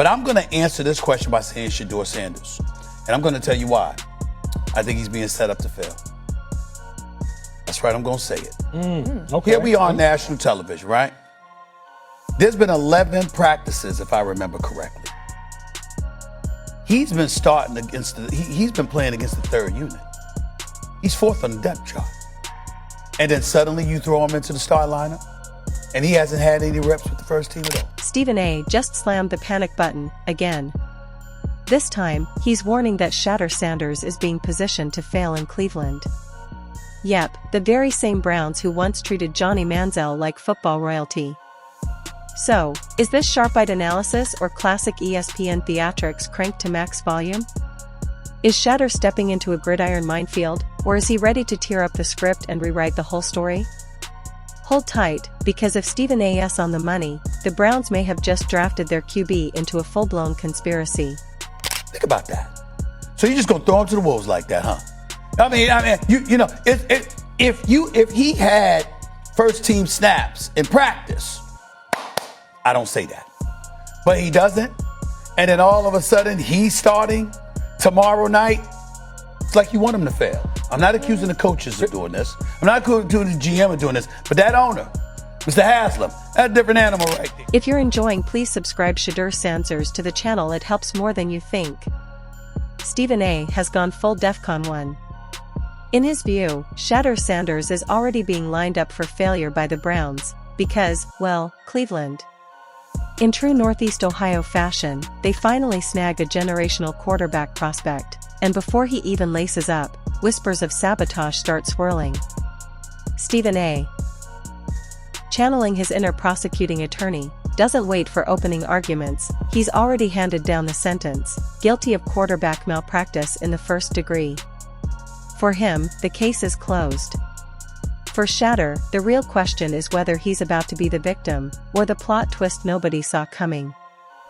But I'm going to answer this question by saying Shedeur Sanders. And I'm going to tell you why. I think he's being set up to fail. That's right, I'm going to say it. Okay. Here we are on national television, right? There's been 11 practices, if I remember correctly. He's been starting against he's been playing against the third unit. He's fourth on the depth chart. And then suddenly you throw him into the start lineup, and he hasn't had any reps with the first team at all. Stephen A. just slammed the panic button again. This time, he's warning that Shedeur Sanders is being positioned to fail in Cleveland. Yep, the very same Browns who once treated Johnny Manziel like football royalty. So, is this sharp-eyed analysis or classic ESPN theatrics cranked to max volume? Is Shedeur stepping into a gridiron minefield, or is he ready to tear up the script and rewrite the whole story? Hold tight, because if Stephen A.'s on the money, the Browns may have just drafted their QB into a full-blown conspiracy. Think about that. So you're just gonna throw him to the wolves like that, huh? I mean, you know, if he had first team snaps in practice, I don't say that, but he doesn't, and then all of a sudden he's starting tomorrow night. It's like you want him to fail. I'm not accusing the coaches of doing this. I'm not accusing the GM of doing this, but that owner, Mr. Haslam, that's a different animal right there. If you're enjoying, please subscribe Shedeur Sanders to the channel. It helps more than you think. Stephen A. has gone full DEFCON 1. In his view, Shedeur Sanders is already being lined up for failure by the Browns, because, well, Cleveland. In true Northeast Ohio fashion, they finally snag a generational quarterback prospect, and before he even laces up, whispers of sabotage start swirling. Stephen A., channeling his inner prosecuting attorney, doesn't wait for opening arguments. He's already handed down the sentence, guilty of quarterback malpractice in the first degree. For him, the case is closed. For Shedeur, the real question is whether he's about to be the victim, or the plot twist nobody saw coming.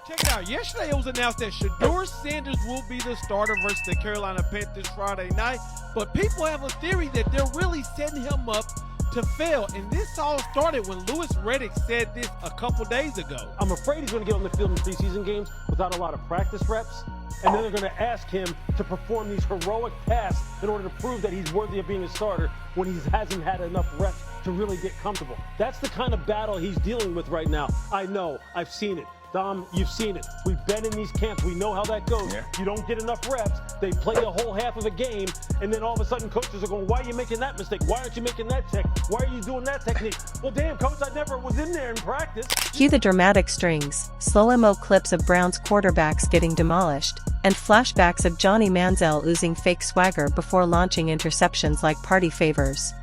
Check it out. Yesterday it was announced that Shedeur Sanders will be the starter versus the Carolina Panthers Friday night, but people have a theory that they're really setting him up to fail, and this all started when Louis Riddick said this a couple days ago. I'm afraid he's going to get on the field in preseason games without a lot of practice reps, and then they're going to ask him to perform these heroic tasks in order to prove that he's worthy of being a starter when he hasn't had enough reps to really get comfortable. That's the kind of battle he's dealing with right now. I know, I've seen it. Dom, you've seen it. We've been in these camps. We know how that goes. Yeah. You don't get enough reps. They play the whole half of a game, and then all of a sudden coaches are going, why are you making that mistake? Why aren't you making that check? Why are you doing that technique? Well, damn, coach, I never was in there in practice. Cue the dramatic strings, slow-mo clips of Browns quarterbacks getting demolished, and flashbacks of Johnny Manziel oozing fake swagger before launching interceptions like party favors.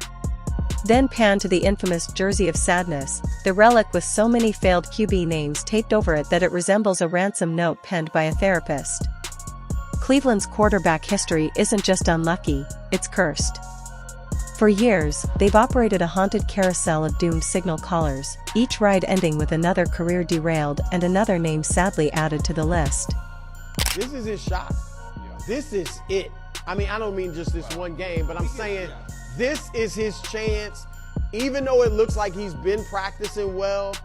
Then pan to the infamous jersey of sadness, the relic with so many failed QB names taped over it that it resembles a ransom note penned by a therapist. Cleveland's quarterback history isn't just unlucky, it's cursed. For years, they've operated a haunted carousel of doomed signal callers, each ride ending with another career derailed and another name sadly added to the list. This is his shot. This is it. I mean, I don't mean just this one game, but I'm saying this is his chance. Even though it looks like he's been practicing well,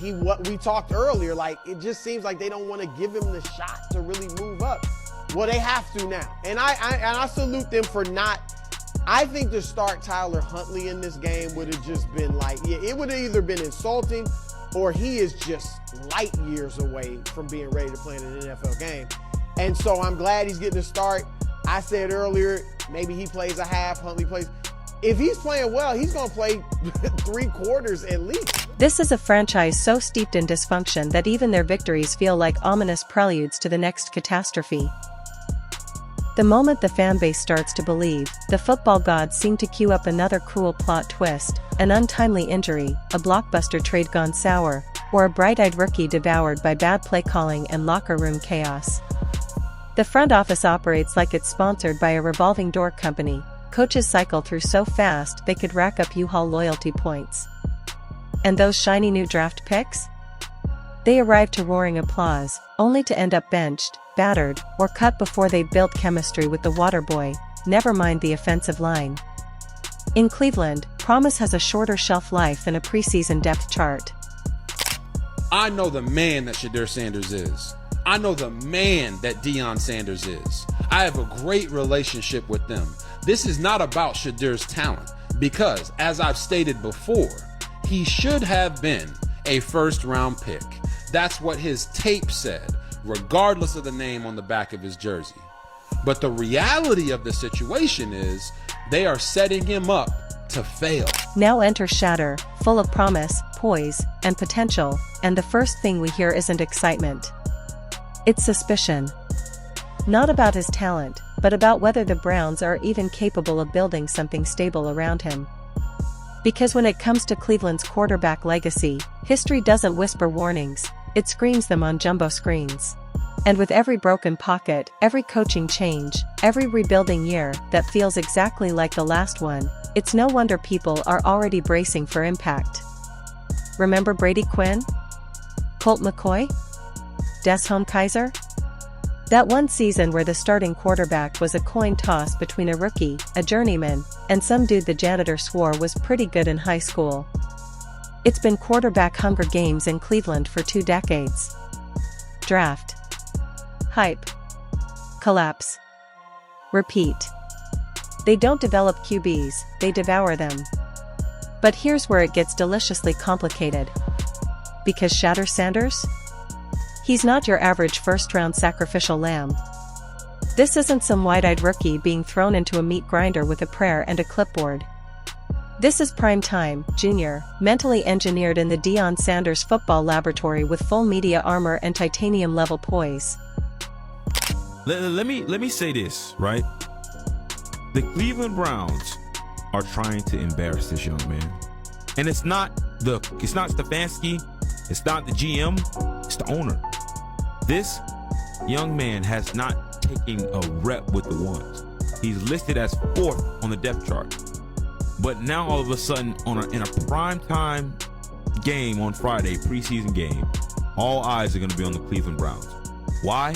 what we talked earlier, like it just seems like they don't want to give him the shot to really move up. Well, they have to now. And I salute them for not. I think to start Tyler Huntley in this game would have just been like, yeah, it would have either been insulting or he is just light years away from being ready to play in an NFL game. And so I'm glad he's getting a start. I said earlier, maybe he plays a half, Huntley plays. If he's playing well, he's going to play 3 quarters at least. This is a franchise so steeped in dysfunction that even their victories feel like ominous preludes to the next catastrophe. The moment the fanbase starts to believe, the football gods seem to cue up another cruel plot twist, an untimely injury, a blockbuster trade gone sour, or a bright-eyed rookie devoured by bad play calling and locker room chaos. The front office operates like it's sponsored by a revolving door company. Coaches cycle through so fast they could rack up U-Haul loyalty points. And those shiny new draft picks? They arrive to roaring applause, only to end up benched, battered, or cut before they built chemistry with the water boy, never mind the offensive line. In Cleveland, promise has a shorter shelf life than a preseason depth chart. I know the man that Shedeur Sanders is. I know the man that Deion Sanders is. I have a great relationship with them. This is not about Shedeur's talent because, as I've stated before, he should have been a first-round pick. That's what his tape said, regardless of the name on the back of his jersey. But the reality of the situation is they are setting him up to fail. Now enter Shedeur, full of promise, poise, and potential, and the first thing we hear isn't excitement. It's suspicion. Not about his talent, but about whether the Browns are even capable of building something stable around him. Because when it comes to Cleveland's quarterback legacy, history doesn't whisper warnings, it screams them on jumbo screens. And with every broken pocket, every coaching change, every rebuilding year that feels exactly like the last one, it's no wonder people are already bracing for impact. Remember Brady Quinn? Colt McCoy? Des Kaiser? That one season where the starting quarterback was a coin toss between a rookie, a journeyman, and some dude the janitor swore was pretty good in high school. It's been quarterback Hunger Games in Cleveland for 2 decades. Draft. Hype. Collapse. Repeat. They don't develop QBs, they devour them. But here's where it gets deliciously complicated. Because Shedeur Sanders? He's not your average first-round sacrificial lamb. This isn't some wide-eyed rookie being thrown into a meat grinder with a prayer and a clipboard. This is prime time, junior, mentally engineered in the Deion Sanders football laboratory with full media armor and titanium-level poise. Let me say this, right? The Cleveland Browns are trying to embarrass this young man. And it's not Stefanski, it's not the GM, it's the owner. This young man has not taken a rep with the ones. He's listed as 4th on the depth chart. But now all of a sudden, in a prime time game on Friday, preseason game, all eyes are going to be on the Cleveland Browns. Why?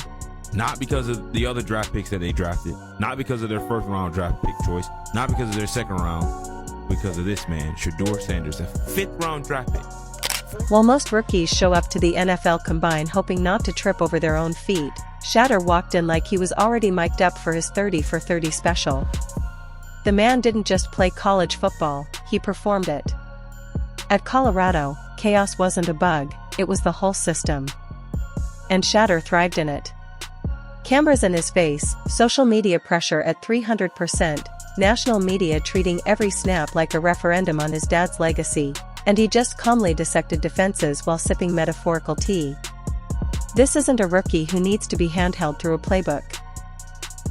Not because of the other draft picks that they drafted, not because of their first round draft pick choice, not because of their second round, because of this man, Shedeur Sanders, a 5th round draft pick. While most rookies show up to the NFL Combine hoping not to trip over their own feet, Shedeur walked in like he was already mic'd up for his 30 for 30 special. The man didn't just play college football, he performed it. At Colorado, chaos wasn't a bug, it was the whole system. And Shedeur thrived in it. Cameras in his face, social media pressure at 300%, national media treating every snap like a referendum on his dad's legacy, and he just calmly dissected defenses while sipping metaphorical tea. This isn't a rookie who needs to be handheld through a playbook.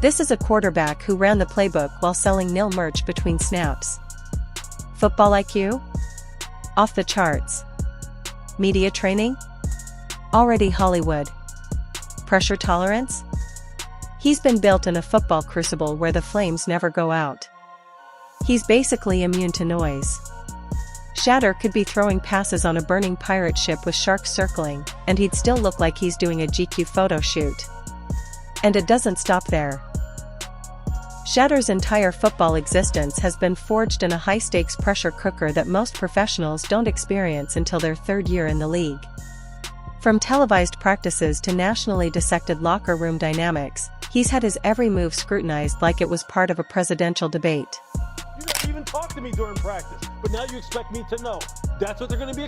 This is a quarterback who ran the playbook while selling nil merch between snaps. Football IQ? Off the charts. Media training? Already Hollywood. Pressure tolerance? He's been built in a football crucible where the flames never go out. He's basically immune to noise. Shedeur could be throwing passes on a burning pirate ship with sharks circling, and he'd still look like he's doing a GQ photo shoot. And it doesn't stop there. Shedeur's entire football existence has been forged in a high-stakes pressure cooker that most professionals don't experience until their 3rd year in the league. From televised practices to nationally dissected locker room dynamics, he's had his every move scrutinized like it was part of a presidential debate. You never even talked to me during practice, but now you expect me to know. That's what they're going to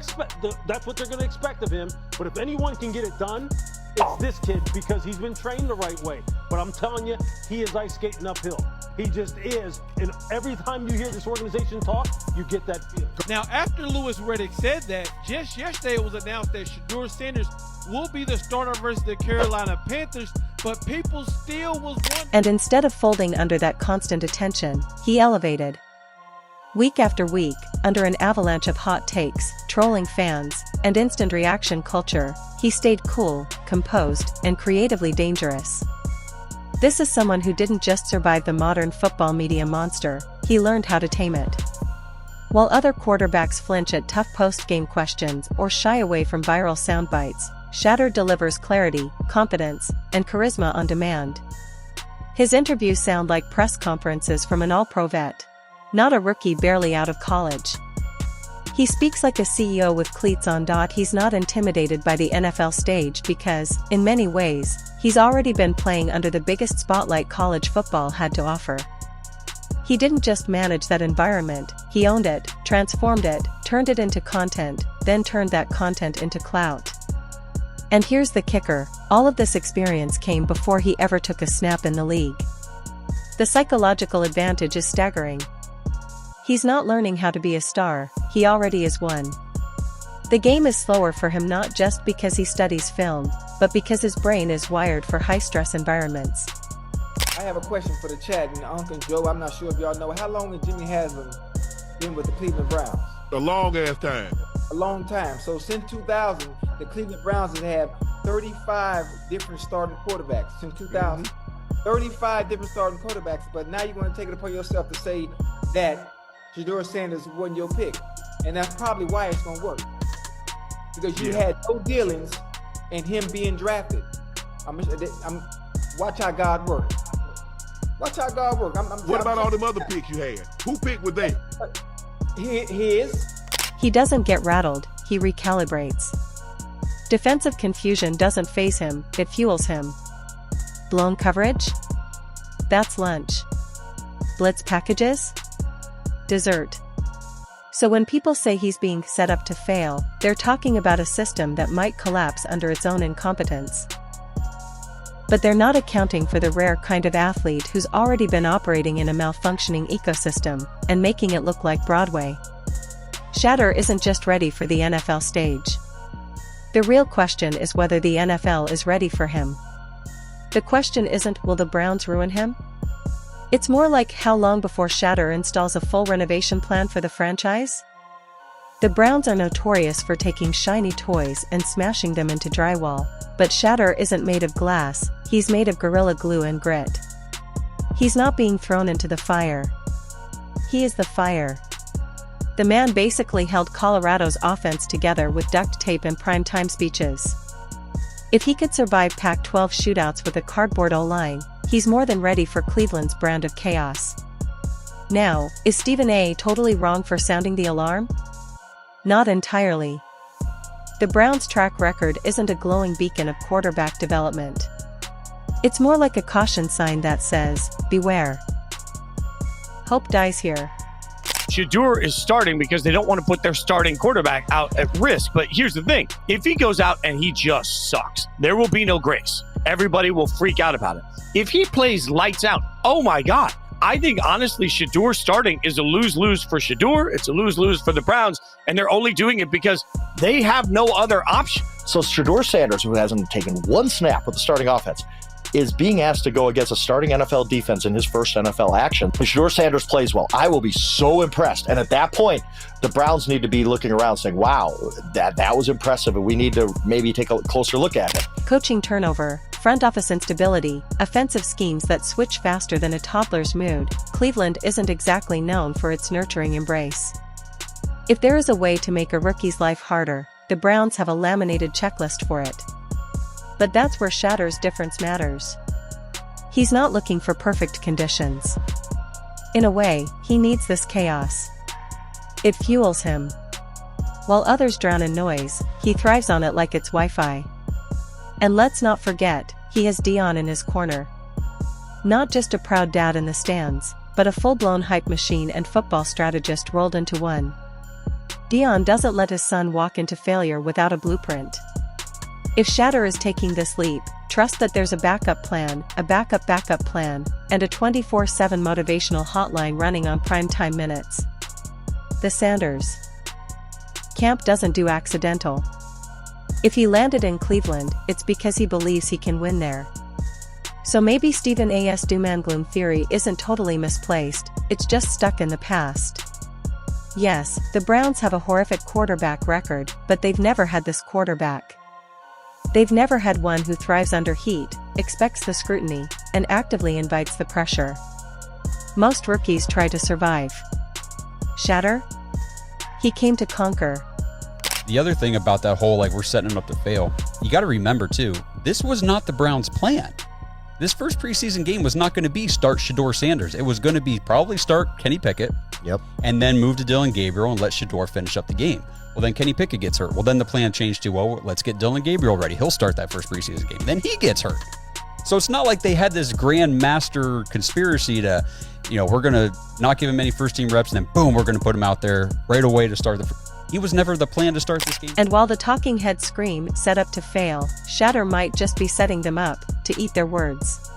expect of him. But if anyone can get it done, it's this kid because he's been trained the right way. But I'm telling you, he is ice skating uphill. He just is. And every time you hear this organization talk, you get that feel. Now, after Louis Riddick said that, just yesterday it was announced that Shedeur Sanders will be the starter versus the Carolina Panthers, but people still was wondering. And instead of folding under that constant attention, he elevated. Week after week, under an avalanche of hot takes, trolling fans, and instant reaction culture, he stayed cool, composed, and creatively dangerous. This is someone who didn't just survive the modern football media monster, he learned how to tame it. While other quarterbacks flinch at tough post-game questions or shy away from viral soundbites, Shedeur delivers clarity, confidence, and charisma on demand. His interviews sound like press conferences from an all-pro vet. Not a rookie barely out of college. He speaks like a CEO with cleats on. He's not intimidated by the NFL stage because, in many ways, he's already been playing under the biggest spotlight college football had to offer. He didn't just manage that environment, he owned it, transformed it, turned it into content, then turned that content into clout. And here's the kicker, all of this experience came before he ever took a snap in the league. The psychological advantage is staggering. He's not learning how to be a star, he already is one. The game is slower for him not just because he studies film, but because his brain is wired for high-stress environments. I have a question for the chat, and Uncle Joe, I'm not sure if y'all know, how long has Jimmy Haslam been with the Cleveland Browns? A long ass time. A long time. So since 2000, the Cleveland Browns have had 35 different starting quarterbacks. Since 2000, 35 different starting quarterbacks, but now you want to take it upon yourself to say that Shedeur Sanders wasn't your pick. And that's probably why it's going to work. Because you had no dealings in him being drafted. Watch how God works. Watch how God works. What about all them other picks you had? Who picked with they? His. He doesn't get rattled, he recalibrates. Defensive confusion doesn't faze him, it fuels him. Blown coverage? That's lunch. Blitz packages? Dessert. So when people say he's being set up to fail, they're talking about a system that might collapse under its own incompetence. But they're not accounting for the rare kind of athlete who's already been operating in a malfunctioning ecosystem, and making it look like Broadway. Shedeur isn't just ready for the NFL stage. The real question is whether the NFL is ready for him. The question isn't, will the Browns ruin him? It's more like, how long before Shedeur installs a full renovation plan for the franchise? The Browns are notorious for taking shiny toys and smashing them into drywall, but Shedeur isn't made of glass, he's made of Gorilla Glue and grit. He's not being thrown into the fire. He is the fire. The man basically held Colorado's offense together with duct tape and primetime speeches. If he could survive Pac-12 shootouts with a cardboard O-line, he's more than ready for Cleveland's brand of chaos. Now, is Stephen A. totally wrong for sounding the alarm? Not entirely. The Browns' track record isn't a glowing beacon of quarterback development. It's more like a caution sign that says, beware. Hope dies here. Shedeur is starting because they don't want to put their starting quarterback out at risk. But here's the thing. If he goes out and he just sucks, there will be no grace. Everybody will freak out about it. If he plays lights out, oh my God. I think honestly Shedeur starting is a lose-lose for Shedeur. It's a lose-lose for the Browns. And they're only doing it because they have no other option. So Shedeur Sanders, who hasn't taken one snap with the starting offense, is being asked to go against a starting NFL defense in his first NFL action. If Shedeur Sanders plays well, I will be so impressed. And at that point, the Browns need to be looking around saying, wow, that was impressive, and we need to maybe take a closer look at it. Coaching turnover, front office instability, offensive schemes that switch faster than a toddler's mood, Cleveland isn't exactly known for its nurturing embrace. If there is a way to make a rookie's life harder, the Browns have a laminated checklist for it. But that's where Shedeur's difference matters. He's not looking for perfect conditions. In a way, he needs this chaos. It fuels him. While others drown in noise, he thrives on it like it's Wi-Fi. And let's not forget, he has Dion in his corner. Not just a proud dad in the stands, but a full-blown hype machine and football strategist rolled into one. Dion doesn't let his son walk into failure without a blueprint. If Shedeur is taking this leap, trust that there's a backup plan, a backup plan, and a 24/7 motivational hotline running on primetime minutes. The Sanders camp doesn't do accidental. If he landed in Cleveland, it's because he believes he can win there. So maybe Stephen A.'s doom and gloom theory isn't totally misplaced, it's just stuck in the past. Yes, the Browns have a horrific quarterback record, but they've never had this quarterback. They've never had one who thrives under heat, expects the scrutiny, and actively invites the pressure. Most rookies try to survive. Shedeur? He came to conquer. The other thing about that whole, we're setting him up to fail, you got to remember too, this was not the Browns' plan. this first preseason game was not going to be start Shedeur Sanders. It was going to be probably start Kenny Pickett. Yep. And then move to Dylan Gabriel and let Shedeur finish up the game. Well, then Kenny Pickett gets hurt. Well, then the plan changed to, well, let's get Dylan Gabriel ready. He'll start that first preseason game. Then he gets hurt. So it's not like they had this grand master conspiracy to, we're going to not give him any first-team reps, and then, boom, we're going to put him out there right away to start he was never the plan to start this game. And while the talking heads scream, set up to fail, Shedeur might just be setting them up to eat their words.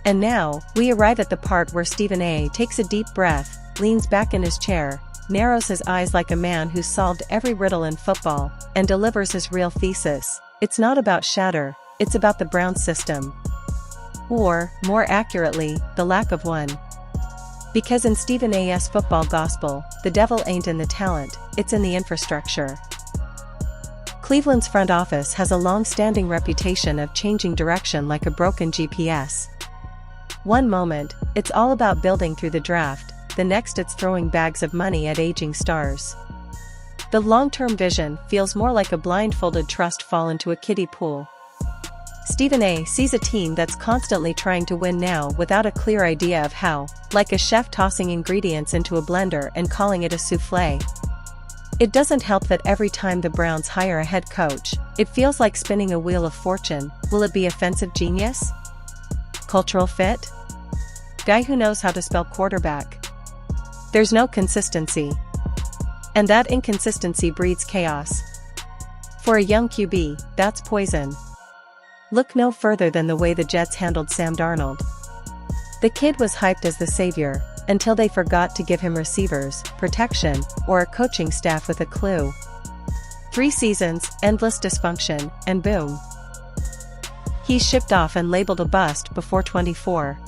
And now, we arrive at the part where Stephen A. takes a deep breath, leans back in his chair, narrows his eyes like a man who's solved every riddle in football, and delivers his real thesis. It's not about Shedeur, it's about the Browns system. Or, more accurately, the lack of one. Because in Stephen A.'s football gospel, the devil ain't in the talent, it's in the infrastructure. Cleveland's front office has a long-standing reputation of changing direction like a broken GPS. One moment, it's all about building through the draft, the next it's throwing bags of money at aging stars. The long-term vision feels more like a blindfolded trust fall into a kiddie pool. Stephen A. sees a team that's constantly trying to win now without a clear idea of how, like a chef tossing ingredients into a blender and calling it a souffle. It doesn't help that every time the Browns hire a head coach, it feels like spinning a wheel of fortune. Will it be offensive genius? Cultural fit? Guy who knows how to spell quarterback? There's no consistency. And that inconsistency breeds chaos. For a young QB, that's poison. Look no further than the way the Jets handled Sam Darnold. The kid was hyped as the savior, until they forgot to give him receivers, protection, or a coaching staff with a clue. 3 seasons, endless dysfunction, and boom. He's shipped off and labeled a bust before 24.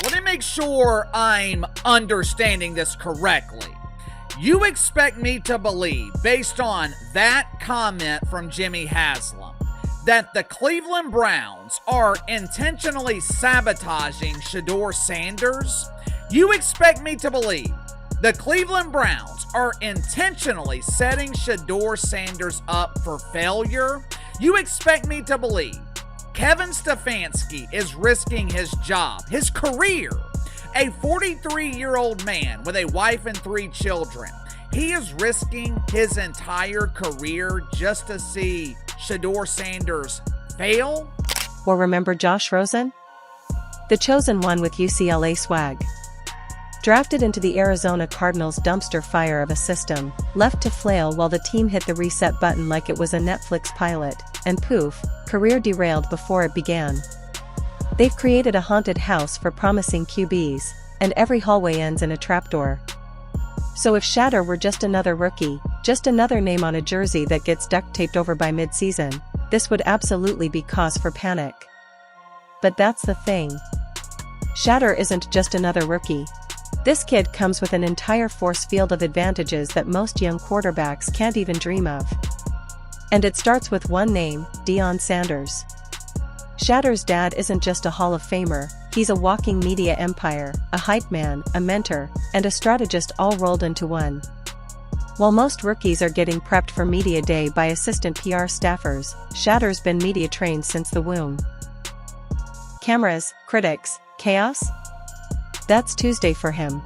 Let me make sure I'm understanding this correctly. You expect me to believe, based on that comment from Jimmy Haslam, that the Cleveland Browns are intentionally sabotaging Shedeur Sanders? You expect me to believe the Cleveland Browns are intentionally setting Shedeur Sanders up for failure? You expect me to believe Kevin Stefanski is risking his job, his career? A 43-year-old man with a wife and 3 children. He is risking his entire career just to see Shedeur Sanders fail? Or remember Josh Rosen? The chosen one with UCLA swag. Drafted into the Arizona Cardinals' dumpster fire of a system, left to flail while the team hit the reset button like it was a Netflix pilot, and poof, career derailed before it began. They've created a haunted house for promising QBs, and every hallway ends in a trapdoor. So if Shedeur were just another rookie, just another name on a jersey that gets duct taped over by mid-season, this would absolutely be cause for panic. But that's the thing. Shedeur isn't just another rookie. This kid comes with an entire force field of advantages that most young quarterbacks can't even dream of. And it starts with one name, Deion Sanders. Shedeur's dad isn't just a Hall of Famer, he's a walking media empire, a hype man, a mentor, and a strategist all rolled into one. While most rookies are getting prepped for media day by assistant PR staffers, Shedeur's been media trained since the womb. Cameras, critics, chaos? That's Tuesday for him.